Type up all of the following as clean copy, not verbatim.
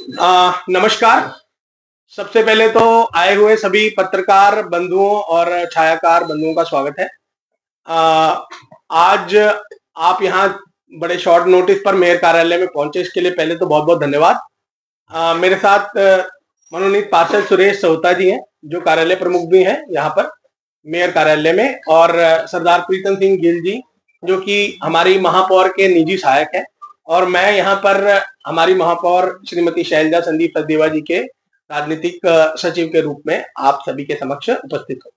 नमस्कार। सबसे पहले तो आए हुए सभी पत्रकार बंधुओं और छायाकार बंधुओं का स्वागत है। आज आप यहाँ बड़े शॉर्ट नोटिस पर मेयर कार्यालय में पहुंचे, इसके लिए पहले तो बहुत बहुत धन्यवाद। मेरे साथ मनोनीत पार्षद सुरेश सोहता जी हैं, जो कार्यालय प्रमुख भी हैं यहाँ पर मेयर कार्यालय में, और सरदार प्रीतम सिंह गिल जी, जो कि हमारी महापौर के निजी सहायक है, और मैं यहाँ पर हमारी महापौर श्रीमती शैलजा संदीप सचदेवा जी के राजनीतिक सचिव के रूप में आप सभी के समक्ष उपस्थित हूँ।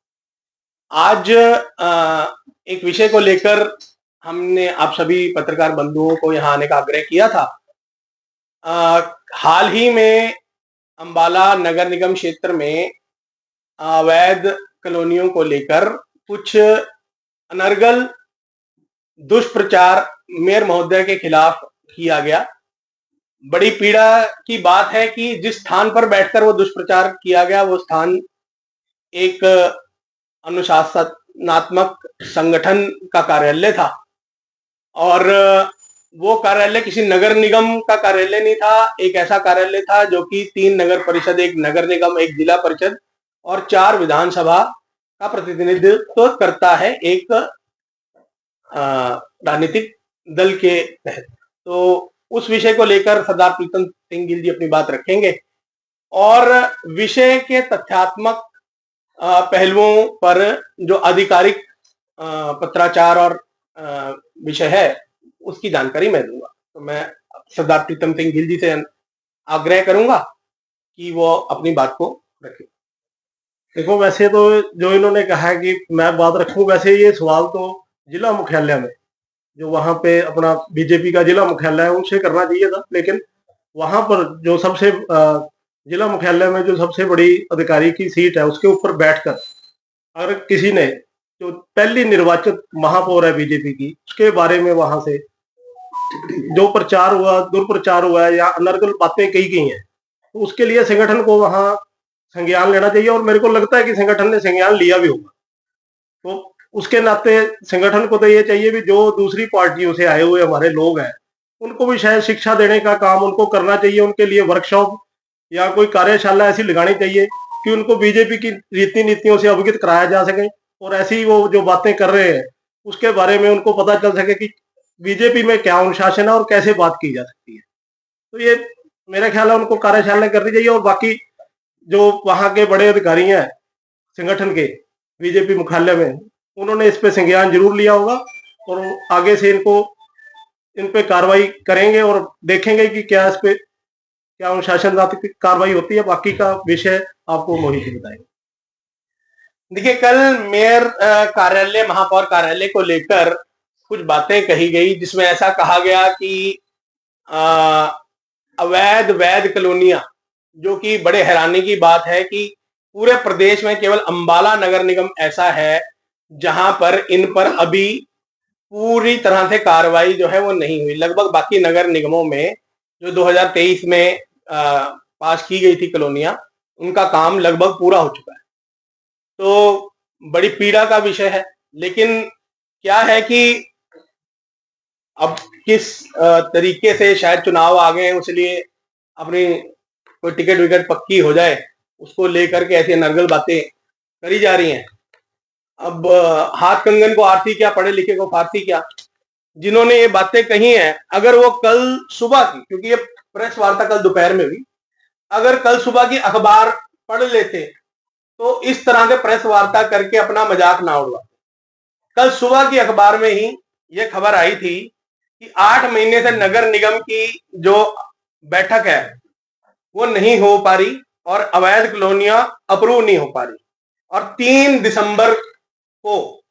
आज एक विषय को लेकर हमने आप सभी पत्रकार बंधुओं को यहाँ आने का आग्रह किया था। हाल ही में अंबाला नगर निगम क्षेत्र में अवैध कॉलोनियों को लेकर कुछ अनर्गल दुष्प्रचार मेयर महोदय के खिलाफ किया गया। बड़ी पीड़ा की बात है कि जिस स्थान पर बैठकर वो दुष्प्रचार किया गया, वो स्थान एक अनुशासनात्मक संगठन का कार्यालय था, और वो कार्यालय किसी नगर निगम का कार्यालय नहीं था। एक ऐसा कार्यालय था जो कि 3 नगर परिषद, एक नगर निगम, एक जिला परिषद और 4 विधानसभा का प्रतिनिधित्व करता है, एक राजनीतिक दल के तहत। तो उस विषय को लेकर सरदार प्रीतम सिंह गिल जी अपनी बात रखेंगे, और विषय के तथ्यात्मक पहलुओं पर जो आधिकारिक पत्राचार और विषय है, उसकी जानकारी मैं दूंगा। तो मैं सरदार प्रीतम सिंह गिल जी से आग्रह करूंगा कि वो अपनी बात को रखें। देखो, वैसे तो जो इन्होंने कहा है कि मैं बात रखूं, वैसे ये सवाल तो जिला मुख्यालय में, जो वहां पे अपना बीजेपी का जिला मुख्यालय है, उनसे करना चाहिए था। लेकिन वहां पर जो सबसे जिला मुख्यालय में जो सबसे बड़ी अधिकारी की सीट है, उसके ऊपर बैठकर अगर किसी ने, जो पहली निर्वाचित महापौर है बीजेपी की, उसके बारे में वहां से जो प्रचार हुआ, दुर्प्रचार हुआ है या अनर्गल बातें कही गई हैं, तो उसके लिए संगठन को वहां संज्ञान लेना चाहिए। और मेरे को लगता है कि संगठन ने संज्ञान लिया भी होगा। तो उसके नाते संगठन को तो ये चाहिए भी जो दूसरी पार्टियों से आए हुए हमारे लोग हैं, उनको भी शायद शिक्षा देने का काम उनको करना चाहिए। उनके लिए वर्कशॉप या कोई कार्यशाला ऐसी लगानी चाहिए कि उनको बीजेपी की रीति नीतियों से अवगत कराया जा सके, और ऐसी वो जो बातें कर रहे हैं उसके बारे में उनको पता चल सके कि बीजेपी में क्या अनुशासन है और कैसे बात की जा सकती है। तो ये मेरा ख्याल है उनको कार्यशाला करनी चाहिए। और बाकी जो वहां के बड़े अधिकारी हैं संगठन के बीजेपी मुख्यालय में, उन्होंने इस पे संज्ञान जरूर लिया होगा, और आगे से इन पे कार्रवाई करेंगे और देखेंगे कि क्या इस पे क्या अनुशासनात्मक कार्रवाई होती है। बाकी का विषय आपको मोहित जी बताएंगे। देखिए, कल मेयर कार्यालय, महापौर कार्यालय को लेकर कुछ बातें कही गई, जिसमें ऐसा कहा गया कि वैध कॉलोनियां, जो कि बड़े हैरानी की बात है कि पूरे प्रदेश में केवल अंबाला नगर निगम ऐसा है जहां पर इन पर अभी पूरी तरह से कार्रवाई जो है वो नहीं हुई। लगभग बाकी नगर निगमों में जो 2023 में पास की गई थी कॉलोनियां, उनका काम लगभग पूरा हो चुका है। तो बड़ी पीड़ा का विषय है। लेकिन क्या है कि अब किस तरीके से शायद चुनाव आ गए हैं, इसलिए अपनी कोई टिकट विकेट पक्की हो जाए, उसको लेकर के ऐसी अनर्गल बातें करी जा रही हैं। अब हाथ कंगन को आरती क्या, पढ़े लिखे को फारसी क्या। जिन्होंने ये बातें कही हैं, अगर वो कल सुबह की, क्योंकि ये प्रेस वार्ता कल दोपहर में हुई, अगर कल सुबह की अखबार पढ़ लेते तो इस तरह के प्रेस वार्ता करके अपना मजाक ना उड़वा। कल सुबह की अखबार में ही ये खबर आई थी कि 8 महीने से नगर निगम की जो बैठक है वो नहीं हो पा रही, और अवैध कॉलोनियां अप्रूव नहीं हो पा रही, और 3 दिसंबर को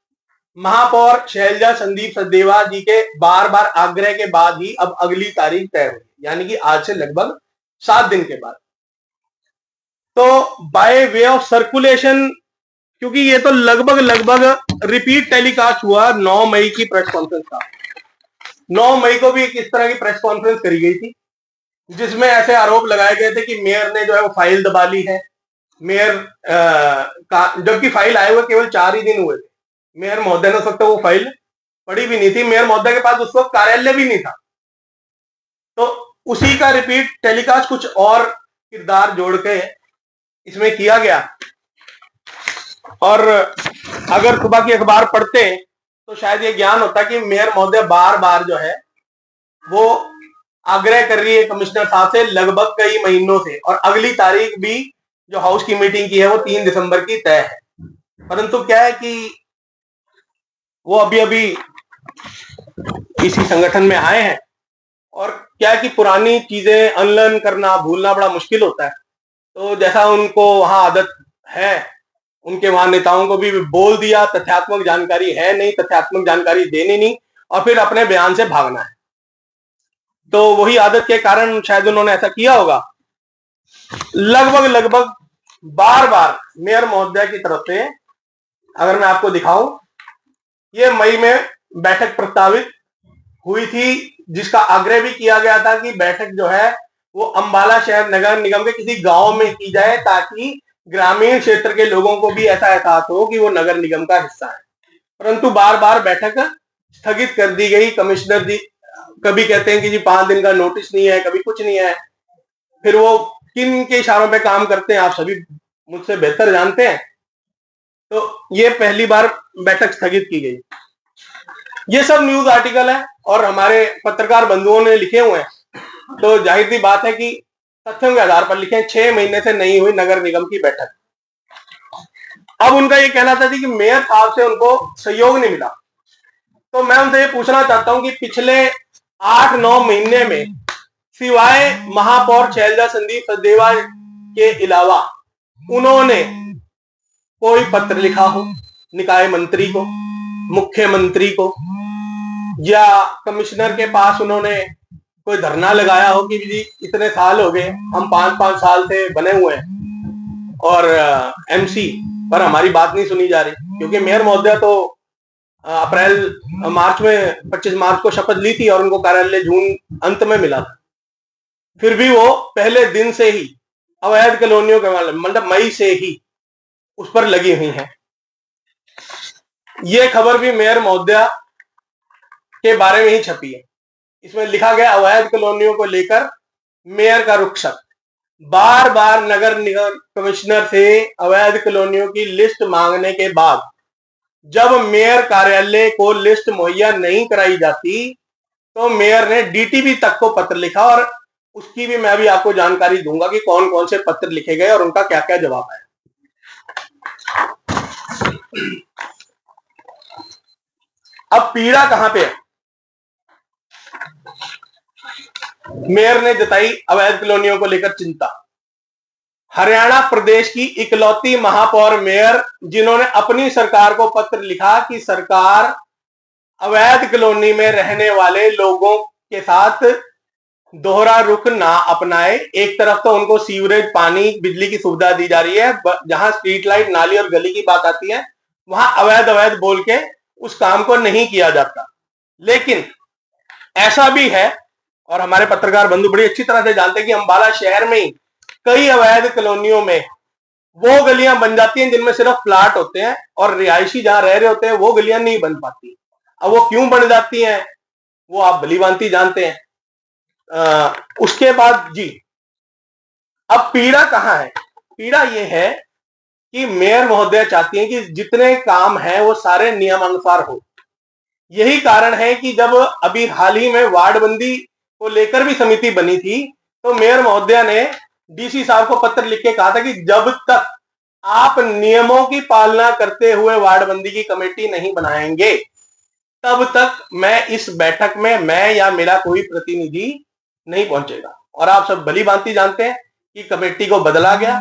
महापौर शैलजा संदीप सचदेवा जी के बार बार आग्रह के बाद ही अब अगली तारीख तय हुई, यानी कि आज से लगभग 7 दिन के बाद। तो बाय वे ऑफ सर्कुलेशन, क्योंकि ये तो लगभग रिपीट टेलीकास्ट हुआ 9 मई की प्रेस कॉन्फ्रेंस का। 9 मई को भी एक इस तरह की प्रेस कॉन्फ्रेंस करी गई थी, जिसमें ऐसे आरोप लगाए गए थे कि मेयर ने जो है वो फाइल दबा ली है। मेयर का, जबकि फाइल आए हुए केवल 4 ही दिन हुए थे। मेयर महोदय ने उस वक्त वो फाइल पढ़ी भी नहीं थी। मेयर महोदय के पास उस वक्त कार्यालय भी नहीं था। तो उसी का रिपीट टेलीकास्ट कुछ और किरदार जोड़ के इसमें किया गया। और अगर सुबह की अखबार पढ़ते तो शायद ये ज्ञान होता कि मेयर महोदय बार बार जो है वो आग्रह कर रही है कमिश्नर साहब से लगभग कई महीनों से, और अगली तारीख भी जो हाउस की मीटिंग की है वो 3 दिसंबर की तय है। परंतु क्या है कि वो अभी अभी इसी संगठन में आए हैं, और क्या है कि पुरानी चीजें अनलर्न करना, भूलना बड़ा मुश्किल होता है। तो जैसा उनको वहां आदत है, उनके वहां नेताओं को भी बोल दिया तथ्यात्मक जानकारी है नहीं, तथ्यात्मक जानकारी देनी नहीं, और फिर अपने बयान से भागना है। तो वही आदत के कारण शायद उन्होंने ऐसा किया होगा। लगभग बार बार मेयर महोदय की तरफ से, अगर मैं आपको दिखाऊं, ये मई में बैठक प्रस्तावित हुई थी, जिसका आग्रह भी किया गया था कि बैठक जो है वो अंबाला शहर नगर निगम के किसी गांव में की जाए, ताकि ग्रामीण क्षेत्र के लोगों को भी ऐसा एहसास हो कि वो नगर निगम का हिस्सा है। परंतु बार बार बैठक स्थगित कर दी गई। कमिश्नर जी कभी कहते हैं कि जी 5 दिन का नोटिस नहीं है, कभी कुछ नहीं है। फिर वो किन के इशारों पे काम करते हैं आप सभी मुझसे बेहतर जानते हैं। तो ये पहली बार बैठक स्थगित की गई। ये सब न्यूज आर्टिकल है और हमारे पत्रकार बंधुओं ने लिखे हुए हैं, तो जाहिर सी बात है कि तथ्यों के आधार पर लिखे। 6 महीने से नहीं हुई नगर निगम की बैठक। अब उनका ये कहना था कि मेयर साहब से उनको सहयोग नहीं मिला। तो मैं उनसे ये पूछना चाहता हूं कि पिछले 8-9 महीने में सिवाय महापौर शैलजा संदीप सचदेवा के अलावा उन्होंने कोई पत्र लिखा हो निकाय मंत्री को, मुख्यमंत्री को, या कमिश्नर के पास उन्होंने कोई धरना लगाया हो कि जी इतने साल हो गए, हम 5-5 साल से बने हुए हैं और एमसी पर हमारी बात नहीं सुनी जा रही? क्योंकि मेयर महोदय तो मार्च में 25 मार्च को शपथ ली थी और उनको कार्यालय जून अंत में मिला था। फिर भी वो पहले दिन से ही अवैध कॉलोनियों के मतलब मई से ही उस पर लगी हुई हैं। ये खबर भी मेयर महोदय के बारे में ही छपी है। इसमें लिखा गया अवैध कॉलोनियों को लेकर मेयर का रुख सख्त। बार बार नगर निगम कमिश्नर से अवैध कॉलोनियों की लिस्ट मांगने के बाद जब मेयर कार्यालय को लिस्ट मुहैया नहीं कराई जाती तो मेयर ने डीटीपी तक को पत्र लिखा, और उसकी भी मैं अभी आपको जानकारी दूंगा कि कौन कौन से पत्र लिखे गए और उनका क्या क्या जवाब है। अब पीड़ा कहां पे है? मेयर ने जताई अवैध कॉलोनियों को लेकर चिंता। हरियाणा प्रदेश की इकलौती महापौर मेयर जिन्होंने अपनी सरकार को पत्र लिखा कि सरकार अवैध कॉलोनी में रहने वाले लोगों के साथ दोहरा रुख ना अपनाए। एक तरफ तो उनको सीवरेज, पानी, बिजली की सुविधा दी जा रही है, जहां स्ट्रीट लाइट, नाली और गली की बात आती है वहां अवैध बोल के उस काम को नहीं किया जाता। लेकिन ऐसा भी है, और हमारे पत्रकार बंधु बड़ी अच्छी तरह से जानते हैं कि अंबाला शहर में ही कई अवैध कॉलोनियों में वो गलियां बन जाती हैं जिनमें सिर्फ फ्लैट होते हैं और रिहायशी जहां रह रहे होते हैं वो गलियां नहीं बन पाती। अब वो क्यों बन जाती हैं वो आप भलीभांति जानते हैं। उसके बाद जी, अब पीड़ा कहां है? पीड़ा ये है कि मेयर महोदय चाहती हैं कि जितने काम हैं वो सारे नियमानुसार हो। यही कारण है कि जब अभी हाल ही में वार्डबंदी को लेकर भी समिति बनी थी तो मेयर महोदय ने डीसी साहब को पत्र लिख के कहा था कि जब तक आप नियमों की पालना करते हुए वार्डबंदी की कमेटी नहीं बनाएंगे तब तक मैं इस बैठक में, मैं या मेरा कोई प्रतिनिधि नहीं पहुंचेगा। और आप सब भली भांति जानते हैं कि कमेटी को बदला गया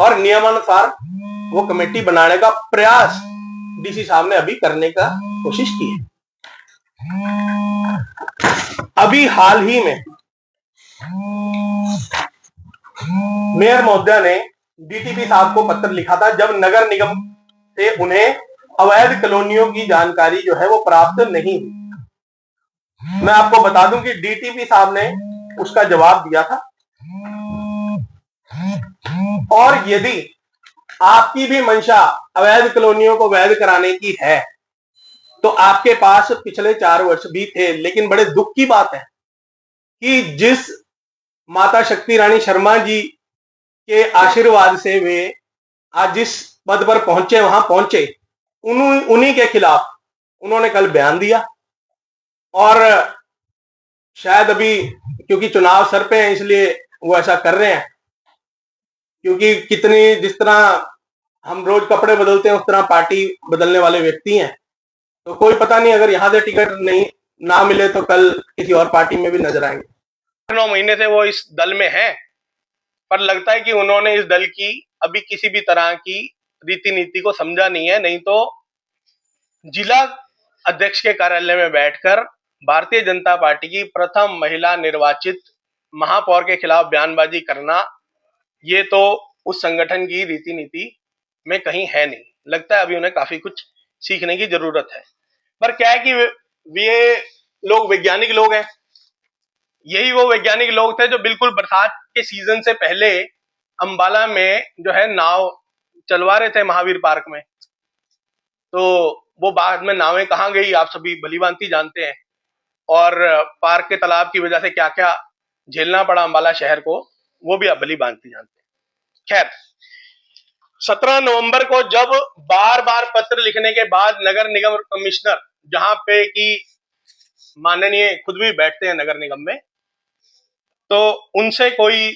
और नियमानुसार वो कमेटी बनाने का प्रयास डीसी साहब ने अभी करने का कोशिश की है। अभी हाल ही में मेयर महोदय ने डीटीपी साहब को पत्र लिखा था जब नगर निगम से उन्हें अवैध कॉलोनियों की जानकारी जो है वो प्राप्त नहीं हुई। मैं आपको बता दूं कि डीटीपी साहब ने उसका जवाब दिया था, और यदि आपकी भी मंशा अवैध कॉलोनियों को वैध कराने की है तो आपके पास पिछले 4 वर्ष भी थे। लेकिन बड़े दुख की बात है कि जिस माता शक्ति रानी शर्मा जी के आशीर्वाद से वे आज जिस पद पर पहुंचे वहां पहुंचे, उन्हीं के खिलाफ उन्होंने कल बयान दिया। और शायद अभी क्योंकि चुनाव सर पे हैं इसलिए वो ऐसा कर रहे हैं, क्योंकि कितनी जिस तरह हम रोज कपड़े बदलते हैं उस तरह पार्टी बदलने वाले व्यक्ति हैं। तो कोई पता नहीं, अगर यहां से टिकट नहीं ना मिले तो कल किसी और पार्टी में भी नजर आएंगे। 9 महीने से वो इस दल में है, पर लगता है कि उन्होंने इस दल की अभी किसी भी तरह की रीति नीति को समझा नहीं है। नहीं तो जिला अध्यक्ष के कार्यालय में बैठकर भारतीय जनता पार्टी की प्रथम महिला निर्वाचित महापौर के खिलाफ बयानबाजी करना, ये तो उस संगठन की रीति नीति में कहीं है नहीं। लगता है अभी उन्हें काफी कुछ सीखने की जरूरत है। पर क्या है कि वे लोग वैज्ञानिक लोग हैं। यही वो वैज्ञानिक लोग थे जो बिल्कुल बरसात के सीजन से पहले अंबाला में जो है नाव चलवा रहे थे महावीर पार्क में। तो वो बाद में नावें कहाँ गई आप सभी भलीभांति जानते हैं, और पार्क के तालाब की वजह से क्या क्या झेलना पड़ा अंबाला शहर को, वो भी आप भलीभांति जानते हैं। खैर, 17 नवंबर को जब बार बार पत्र लिखने के बाद नगर निगम कमिश्नर, जहां पे कि माननीय खुद भी बैठते हैं नगर निगम में, तो उनसे कोई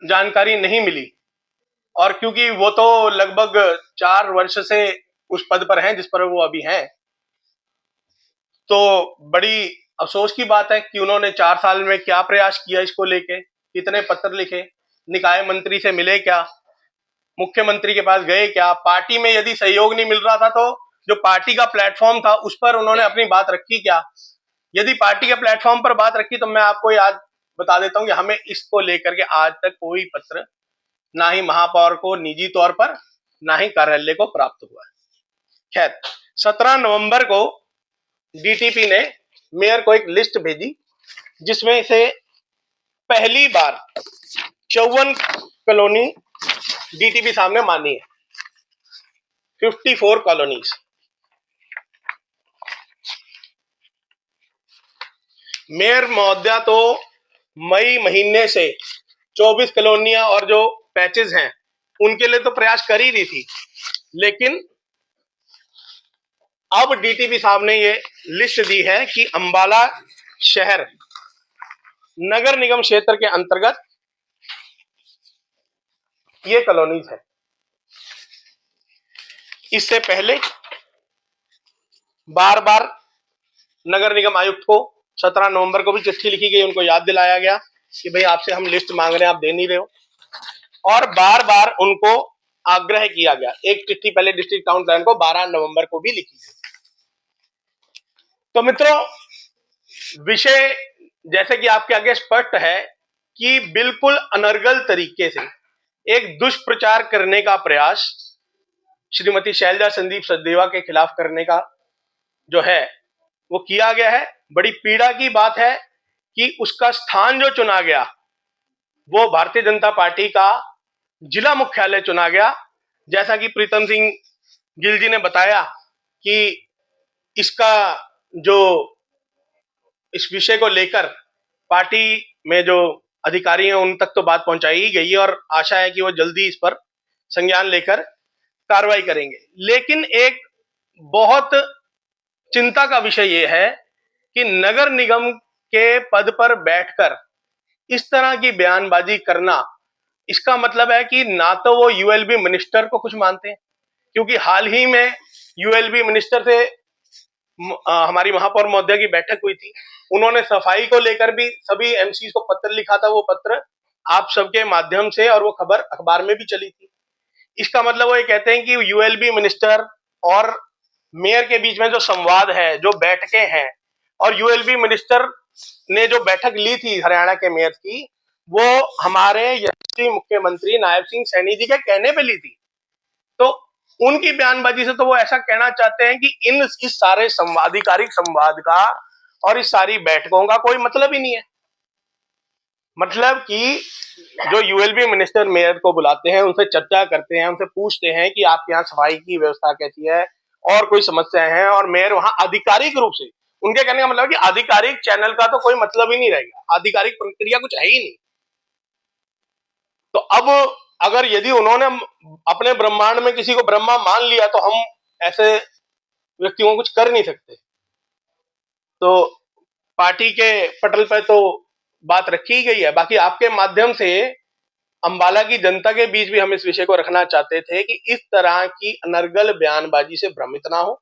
जानकारी नहीं मिली। और क्योंकि वो तो लगभग 4 वर्ष से उस पद पर हैं जिस पर वो अभी हैं, तो बड़ी अफसोस की बात है कि उन्होंने 4 साल में क्या प्रयास किया इसको लेके, कितने पत्र लिखे, निकाय मंत्री से मिले क्या, मुख्यमंत्री के पास गए क्या, पार्टी में यदि सहयोग नहीं मिल रहा था तो जो पार्टी का प्लेटफॉर्म था उस पर उन्होंने अपनी बात रखी क्या। यदि पार्टी के प्लेटफॉर्म पर बात रखी तो मैं आपको याद बता देता हूं कि हमें इसको लेकर के आज तक कोई पत्र ना ही महापौर को निजी तौर पर ना ही कार्यालय को प्राप्त हुआ है। खैर, 17 नवंबर को डीटीपी ने मेयर को एक लिस्ट भेजी जिसमें से पहली बार 54 कॉलोनी डीटीपी सामने मानी है, 54 कॉलोनीज। मेयर महोदया तो मई महीने से 24 कॉलोनियां और जो पैचेस हैं उनके लिए तो प्रयास कर ही रही थी, लेकिन अब डीटीपी साहब ने ये लिस्ट दी है कि अंबाला शहर नगर निगम क्षेत्र के अंतर्गत ये कॉलोनीज है। इससे पहले बार बार नगर निगम आयुक्त को 17 नवंबर को भी चिट्ठी लिखी गई, उनको याद दिलाया गया कि भाई आपसे हम लिस्ट मांग रहे हैं, आप दे नहीं रहे हो, और बार बार उनको आग्रह किया गया। एक चिट्ठी पहले डिस्ट्रिक्ट काउंसिल को 12 नवंबर को भी लिखी गई। तो मित्रों, विषय जैसे कि आपके आगे स्पष्ट है कि बिल्कुल अनर्गल तरीके से एक दुष्प्रचार करने का प्रयास श्रीमती शैलजा संदीप सचदेवा के खिलाफ करने का जो है वो किया गया है। बड़ी पीड़ा की बात है कि उसका स्थान जो चुना गया वो भारतीय जनता पार्टी का जिला मुख्यालय चुना गया। जैसा कि प्रीतम सिंह गिल जी ने बताया कि इसका जो इस विषय को लेकर पार्टी में जो अधिकारी हैं उन तक तो बात पहुंचाई ही गई है और आशा है कि वो जल्दी इस पर संज्ञान लेकर कार्रवाई करेंगे। लेकिन एक बहुत चिंता का विषय यह है कि नगर निगम के पद पर बैठकर इस तरह की बयानबाजी करना, इसका मतलब है कि ना तो वो यूएलबी मिनिस्टर को कुछ मानते हैं, क्योंकि हाल ही में यूएलबी मिनिस्टर से हमारी महापौर महोदया की बैठक हुई थी। उन्होंने सफाई को लेकर भी सभी एमसी को पत्र लिखा था, वो पत्र आप सबके माध्यम से, और वो खबर अखबार में भी चली थी। इसका मतलब वो ये कहते हैं कि यूएलबी मिनिस्टर और मेयर के बीच में जो संवाद है, जो बैठकें हैं, और यूएलबी मिनिस्टर ने जो बैठक ली थी हरियाणा के मेयर की, वो हमारे यशस्वी मुख्यमंत्री नायब सिंह सैनी जी के कहने पे ली थी। तो उनकी बयानबाजी से तो वो ऐसा कहना चाहते हैं कि इस सारे आधिकारिक संवाद का और इस सारी बैठकों का कोई मतलब ही नहीं है। मतलब कि जो यूएलबी मिनिस्टर मेयर को बुलाते हैं, उनसे चर्चा करते हैं, उनसे पूछते हैं कि आपके यहाँ सफाई की व्यवस्था कैसी है और कोई समस्याएं हैं, और मेयर वहां आधिकारिक रूप से, उनके कहने का मतलब कि आधिकारिक चैनल का तो कोई मतलब ही नहीं रहेगा, आधिकारिक प्रक्रिया कुछ है ही नहीं। अब अगर यदि उन्होंने अपने ब्रह्मांड में किसी को ब्रह्मा मान लिया तो हम ऐसे व्यक्तियों को कुछ कर नहीं सकते। तो पार्टी के पटल पर तो बात रखी ही गई है। बाकी आपके माध्यम से अंबाला की जनता के बीच भी हम इस विषय को रखना चाहते थे कि इस तरह की अनर्गल बयानबाजी से भ्रमित ना हो।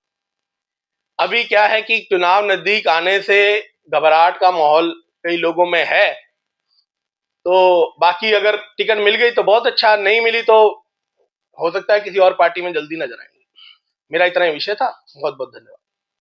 अभी क्या है कि चुनाव नजदीक आने से घबराहट का माहौल कई लोगों में है। तो बाकी अगर टिकट मिल गई तो बहुत अच्छा, नहीं मिली तो हो सकता है किसी और पार्टी में जल्दी नजर आएंगे। मेरा इतना ही विषय था। बहुत बहुत धन्यवाद।